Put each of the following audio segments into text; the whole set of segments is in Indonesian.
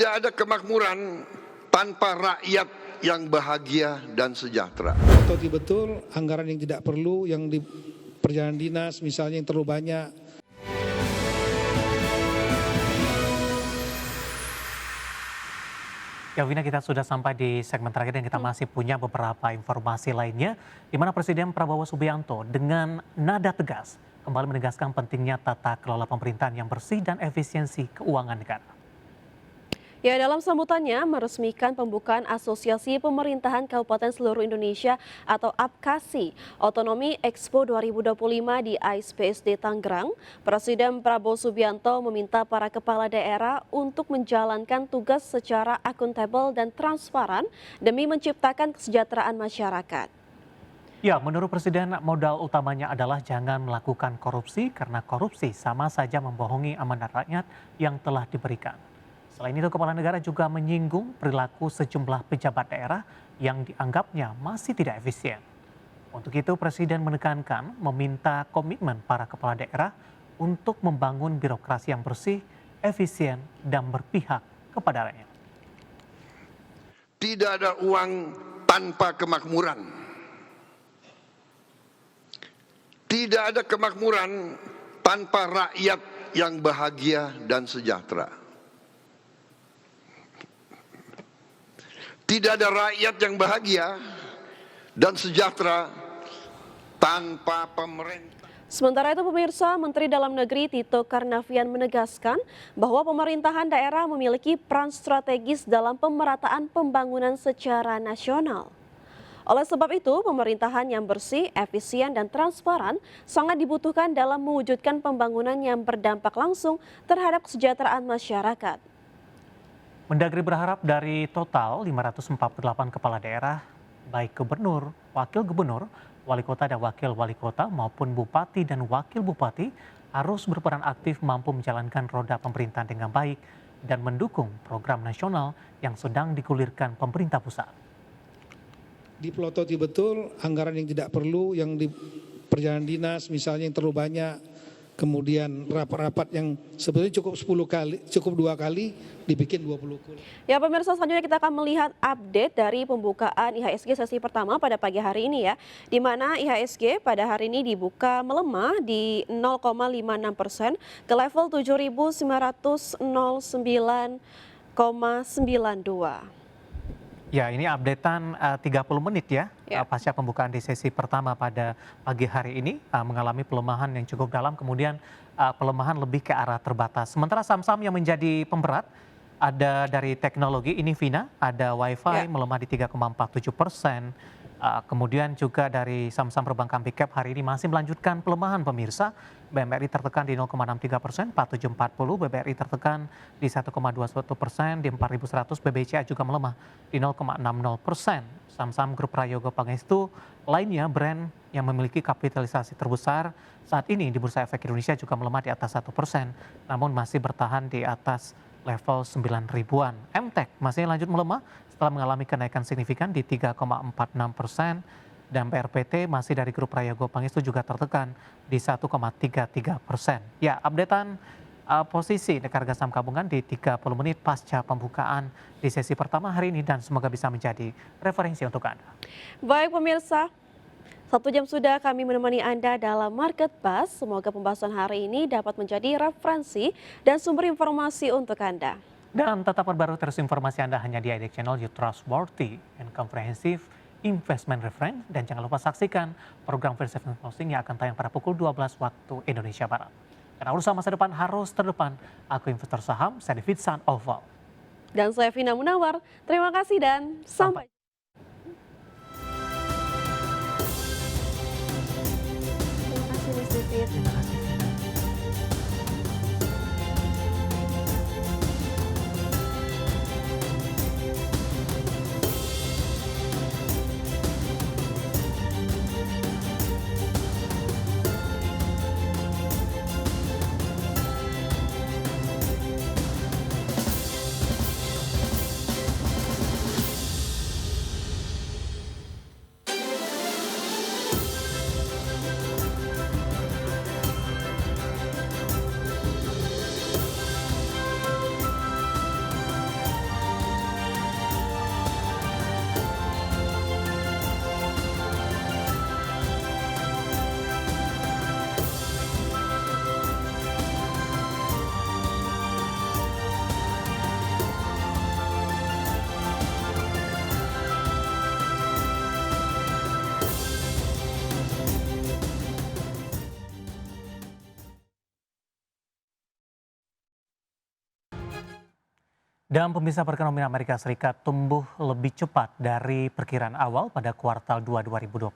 Tidak ada kemakmuran tanpa rakyat yang bahagia dan sejahtera. Betul anggaran yang tidak perlu, yang di perjalanan dinas misalnya yang terlalu banyak. Ya, Wina, kita sudah sampai di segmen terakhir dan kita masih punya beberapa informasi lainnya di mana Presiden Prabowo Subianto dengan nada tegas kembali menegaskan pentingnya tata kelola pemerintahan yang bersih dan efisiensi keuangan negara. Ya, dalam sambutannya meresmikan pembukaan Asosiasi Pemerintahan Kabupaten Seluruh Indonesia atau APKASI Otonomi Expo 2025 di AISPSD Tangerang, Presiden Prabowo Subianto meminta para kepala daerah untuk menjalankan tugas secara akuntabel dan transparan demi menciptakan kesejahteraan masyarakat. Ya, menurut Presiden modal utamanya adalah jangan melakukan korupsi karena korupsi sama saja membohongi amanat rakyat yang telah diberikan. Selain itu, Kepala Negara juga menyinggung perilaku sejumlah pejabat daerah yang dianggapnya masih tidak efisien. Untuk itu, Presiden menekankan meminta komitmen para kepala daerah untuk membangun birokrasi yang bersih, efisien, dan berpihak kepada rakyat. Tidak ada uang tanpa kemakmuran. Tidak ada kemakmuran tanpa rakyat yang bahagia dan sejahtera. Tidak ada rakyat yang bahagia dan sejahtera tanpa pemerintah. Sementara itu pemirsa, Menteri Dalam Negeri Tito Karnavian menegaskan bahwa pemerintahan daerah memiliki peran strategis dalam pemerataan pembangunan secara nasional. Oleh sebab itu, pemerintahan yang bersih, efisien, dan transparan sangat dibutuhkan dalam mewujudkan pembangunan yang berdampak langsung terhadap kesejahteraan masyarakat. Mendagri berharap dari total 548 kepala daerah, baik gubernur, wakil gubernur, wali kota dan wakil wali kota maupun bupati dan wakil bupati harus berperan aktif mampu menjalankan roda pemerintahan dengan baik dan mendukung program nasional yang sedang digulirkan pemerintah pusat. Dipelototi betul anggaran yang tidak perlu, yang di perjalanan dinas misalnya yang terlalu banyak. Kemudian rapat-rapat yang sebetulnya cukup 10 kali, cukup 2 kali dibikin 20 kali. Ya pemirsa, selanjutnya kita akan melihat update dari pembukaan IHSG sesi pertama pada pagi hari ini ya. Di mana IHSG pada hari ini dibuka melemah di 0,56% ke level 7.909,92. Ya, ini updatean 30 menit ya, pasca pembukaan di sesi pertama pada pagi hari ini mengalami pelemahan yang cukup dalam, kemudian pelemahan lebih ke arah terbatas. Sementara saham-saham yang menjadi pemberat ada dari teknologi, ini Vina, ada Wi-Fi melemah di 3,47%. Kemudian juga dari saham-saham perbankan big cap hari ini masih melanjutkan pelemahan pemirsa. BMRI tertekan di 0,63%, 4740, BBRI tertekan di 1,21%, di 4100, BBCA juga melemah di 0,60%. Saham-saham grup Prayogo Pangestu lainnya brand yang memiliki kapitalisasi terbesar saat ini di Bursa Efek Indonesia juga melemah di atas 1%, namun masih bertahan di atas level 9 ribuan. MTEK masih lanjut melemah setelah mengalami kenaikan signifikan di 3,46%. Dan BRPT masih dari grup Prayogo Pangestu juga tertekan di 1,33%. Ya, updatean posisi harga saham gabungan di 30 menit pasca pembukaan di sesi pertama hari ini dan semoga bisa menjadi referensi untuk Anda. Baik pemirsa, 1 jam sudah kami menemani Anda dalam Market Buzz. Semoga pembahasan hari ini dapat menjadi referensi dan sumber informasi untuk Anda. Dan tetap baru terus informasi Anda hanya di IDX Channel, You Trustworthy and Comprehensive Investment Reference, dan jangan lupa saksikan program First Seven Closing yang akan tayang pada pukul 12 waktu Indonesia Barat. Karena urusan masa depan harus terdepan, aku investor saham, saya David San Oval. Dan saya Vina Munawar, terima kasih dan sampai. Terima kasih Mas David. Terima kasih. Dan pemirsa, perekonomian Amerika Serikat tumbuh lebih cepat dari perkiraan awal pada kuartal 2 2025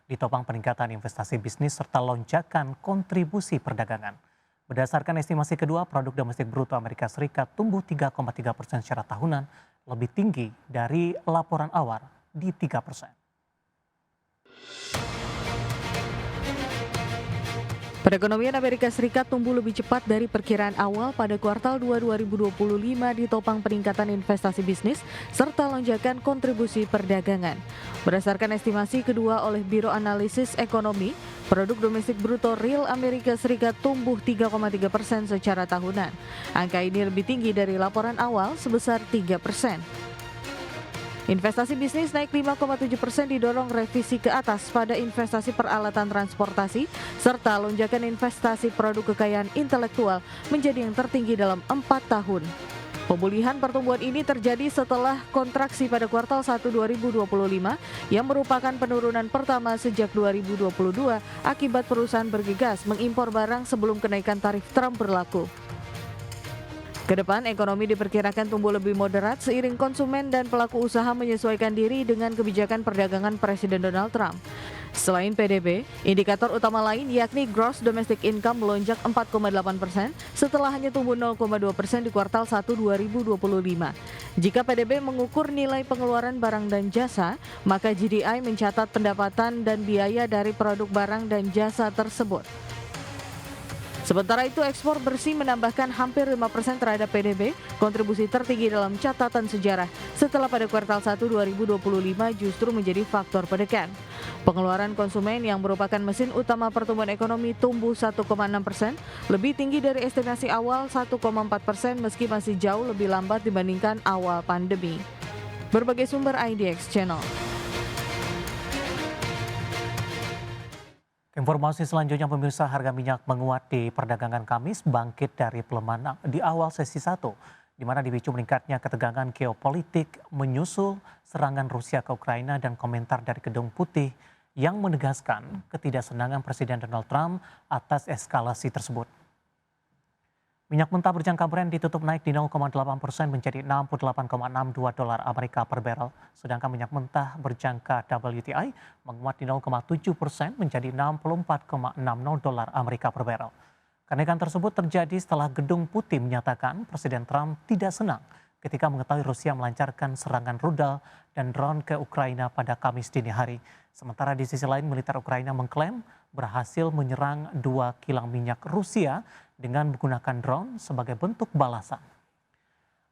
ditopang peningkatan investasi bisnis serta lonjakan kontribusi perdagangan. Berdasarkan estimasi kedua, produk domestik bruto Amerika Serikat tumbuh 3,3% secara tahunan, lebih tinggi dari laporan awal di 3%. Perekonomian Amerika Serikat tumbuh lebih cepat dari perkiraan awal pada kuartal 2 2025 ditopang peningkatan investasi bisnis serta lonjakan kontribusi perdagangan. Berdasarkan estimasi kedua oleh Biro Analisis Ekonomi, produk domestik bruto real Amerika Serikat tumbuh 3,3% secara tahunan. Angka ini lebih tinggi dari laporan awal sebesar 3%. Investasi bisnis naik 5,7% didorong revisi ke atas pada investasi peralatan transportasi serta lonjakan investasi produk kekayaan intelektual menjadi yang tertinggi dalam 4 tahun. Pemulihan pertumbuhan ini terjadi setelah kontraksi pada kuartal 1 2025 yang merupakan penurunan pertama sejak 2022 akibat perusahaan bergegas mengimpor barang sebelum kenaikan tarif Trump berlaku. Kedepan, ekonomi diperkirakan tumbuh lebih moderat seiring konsumen dan pelaku usaha menyesuaikan diri dengan kebijakan perdagangan Presiden Donald Trump. Selain PDB, indikator utama lain yakni Gross Domestic Income melonjak 4,8% setelah hanya tumbuh 0,2% di kuartal 1 2025. Jika PDB mengukur nilai pengeluaran barang dan jasa, maka GDI mencatat pendapatan dan biaya dari produk barang dan jasa tersebut. Sementara itu, ekspor bersih menambahkan hampir 5% terhadap PDB, kontribusi tertinggi dalam catatan sejarah setelah pada kuartal 1 2025 justru menjadi faktor penekan. Pengeluaran konsumen yang merupakan mesin utama pertumbuhan ekonomi tumbuh 1,6%, lebih tinggi dari estimasi awal 1,4% meski masih jauh lebih lambat dibandingkan awal pandemi. Berbagai sumber IDX Channel. Informasi selanjutnya, pemirsa, harga minyak menguat di perdagangan Kamis bangkit dari pelemahan di awal sesi 1, di mana dipicu meningkatnya ketegangan geopolitik menyusul serangan Rusia ke Ukraina dan komentar dari Gedung Putih yang menegaskan ketidaksenangan Presiden Donald Trump atas eskalasi tersebut. Minyak mentah berjangka Brent ditutup naik di 0,8% menjadi 68,62 dolar Amerika per barrel. Sedangkan minyak mentah berjangka WTI menguat di 0,7% menjadi 64,60 dolar Amerika per barrel. Kenaikan tersebut terjadi setelah Gedung Putih menyatakan Presiden Trump tidak senang ketika mengetahui Rusia melancarkan serangan rudal dan drone ke Ukraina pada Kamis dini hari. Sementara di sisi lain, militer Ukraina mengklaim berhasil menyerang 2 kilang minyak Rusia dengan menggunakan drone sebagai bentuk balasan.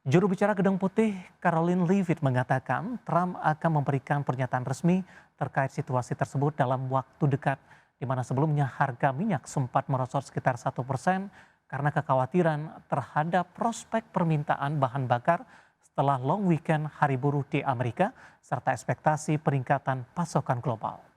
Juru bicara Gedung Putih, Karoline Leavitt, mengatakan Trump akan memberikan pernyataan resmi terkait situasi tersebut dalam waktu dekat, di mana sebelumnya harga minyak sempat merosot sekitar 1% karena kekhawatiran terhadap prospek permintaan bahan bakar setelah long weekend hari buruh di Amerika serta ekspektasi peningkatan pasokan global.